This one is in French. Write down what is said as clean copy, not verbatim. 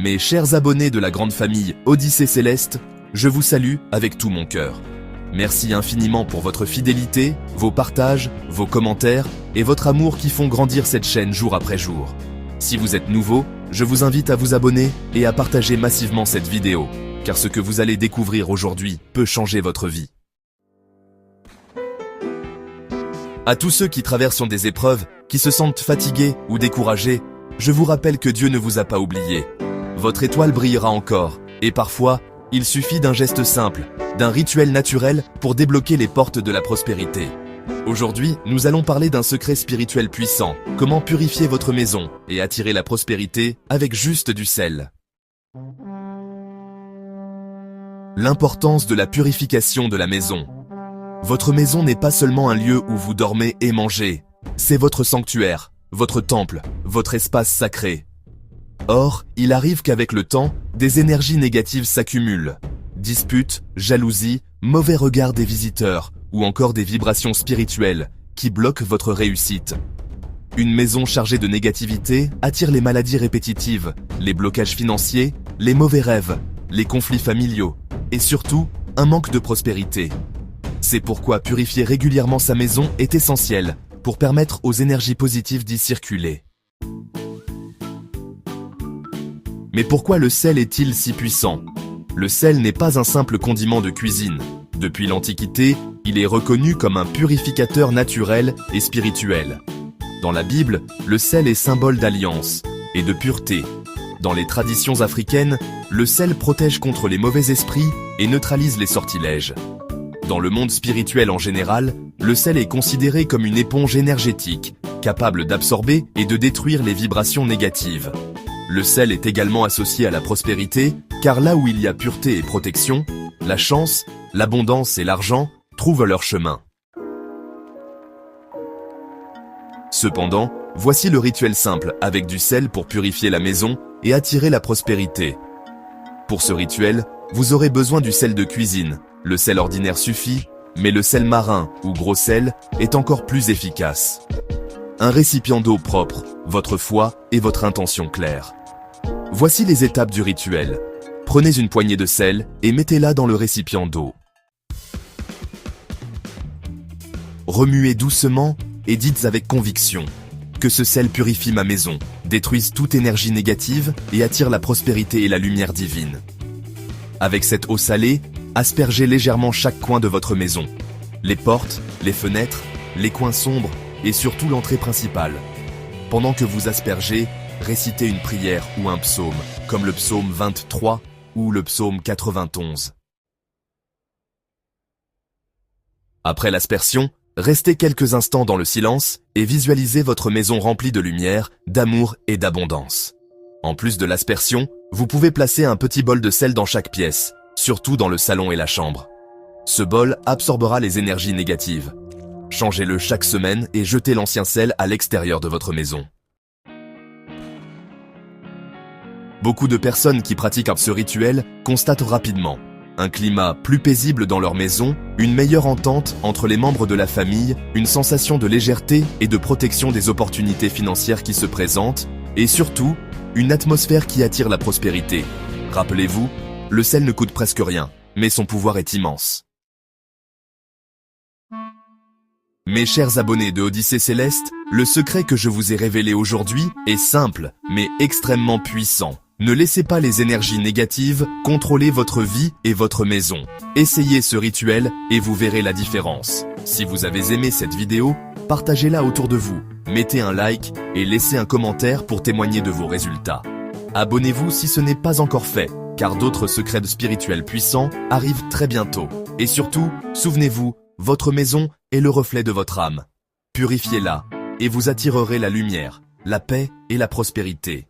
Mes chers abonnés de la grande famille Odyssée Céleste, je vous salue avec tout mon cœur. Merci infiniment pour votre fidélité, vos partages, vos commentaires et votre amour qui font grandir cette chaîne jour après jour. Si vous êtes nouveau, je vous invite à vous abonner et à partager massivement cette vidéo, car ce que vous allez découvrir aujourd'hui peut changer votre vie. À tous ceux qui traversent des épreuves, qui se sentent fatigués ou découragés, je vous rappelle que Dieu ne vous a pas oublié. Votre étoile brillera encore, et parfois, il suffit d'un geste simple, d'un rituel naturel pour débloquer les portes de la prospérité. Aujourd'hui, nous allons parler d'un secret spirituel puissant, comment purifier votre maison et attirer la prospérité avec juste du sel. L'importance de la purification de la maison. Votre maison n'est pas seulement un lieu où vous dormez et mangez, c'est votre sanctuaire, votre temple, votre espace sacré. Or, il arrive qu'avec le temps, des énergies négatives s'accumulent. Disputes, jalousie, mauvais regards des visiteurs, ou encore des vibrations spirituelles qui bloquent votre réussite. Une maison chargée de négativité attire les maladies répétitives, les blocages financiers, les mauvais rêves, les conflits familiaux, et surtout, un manque de prospérité. C'est pourquoi purifier régulièrement sa maison est essentiel pour permettre aux énergies positives d'y circuler. Mais pourquoi le sel est-il si puissant? Le sel n'est pas un simple condiment de cuisine. Depuis l'Antiquité, il est reconnu comme un purificateur naturel et spirituel. Dans la Bible, le sel est symbole d'alliance et de pureté. Dans les traditions africaines, le sel protège contre les mauvais esprits et neutralise les sortilèges. Dans le monde spirituel en général, le sel est considéré comme une éponge énergétique, capable d'absorber et de détruire les vibrations négatives. Le sel est également associé à la prospérité, car là où il y a pureté et protection, la chance, l'abondance et l'argent trouvent leur chemin. Cependant, voici le rituel simple avec du sel pour purifier la maison et attirer la prospérité. Pour ce rituel, vous aurez besoin du sel de cuisine. Le sel ordinaire suffit, mais le sel marin ou gros sel est encore plus efficace. Un récipient d'eau propre, votre foi et votre intention claire. Voici les étapes du rituel. Prenez une poignée de sel et mettez-la dans le récipient d'eau. Remuez doucement et dites avec conviction que ce sel purifie ma maison, détruise toute énergie négative et attire la prospérité et la lumière divine. Avec cette eau salée, aspergez légèrement chaque coin de votre maison, les portes, les fenêtres, les coins sombres et surtout l'entrée principale. Pendant que vous aspergez, récitez une prière ou un psaume, comme le psaume 23 ou le psaume 91. Après l'aspersion, restez quelques instants dans le silence et visualisez votre maison remplie de lumière, d'amour et d'abondance. En plus de l'aspersion, vous pouvez placer un petit bol de sel dans chaque pièce, surtout dans le salon et la chambre. Ce bol absorbera les énergies négatives. Changez-le chaque semaine et jetez l'ancien sel à l'extérieur de votre maison. Beaucoup de personnes qui pratiquent ce rituel constatent rapidement un climat plus paisible dans leur maison, une meilleure entente entre les membres de la famille, une sensation de légèreté et de protection des opportunités financières qui se présentent, et surtout, une atmosphère qui attire la prospérité. Rappelez-vous, le sel ne coûte presque rien, mais son pouvoir est immense. Mes chers abonnés de Odyssée Céleste, le secret que je vous ai révélé aujourd'hui est simple, mais extrêmement puissant. Ne laissez pas les énergies négatives contrôler votre vie et votre maison. Essayez ce rituel et vous verrez la différence. Si vous avez aimé cette vidéo, partagez-la autour de vous, mettez un like et laissez un commentaire pour témoigner de vos résultats. Abonnez-vous si ce n'est pas encore fait, car d'autres secrets spirituels puissants arrivent très bientôt. Et surtout, souvenez-vous, votre maison est le reflet de votre âme. Purifiez-la et vous attirerez la lumière, la paix et la prospérité.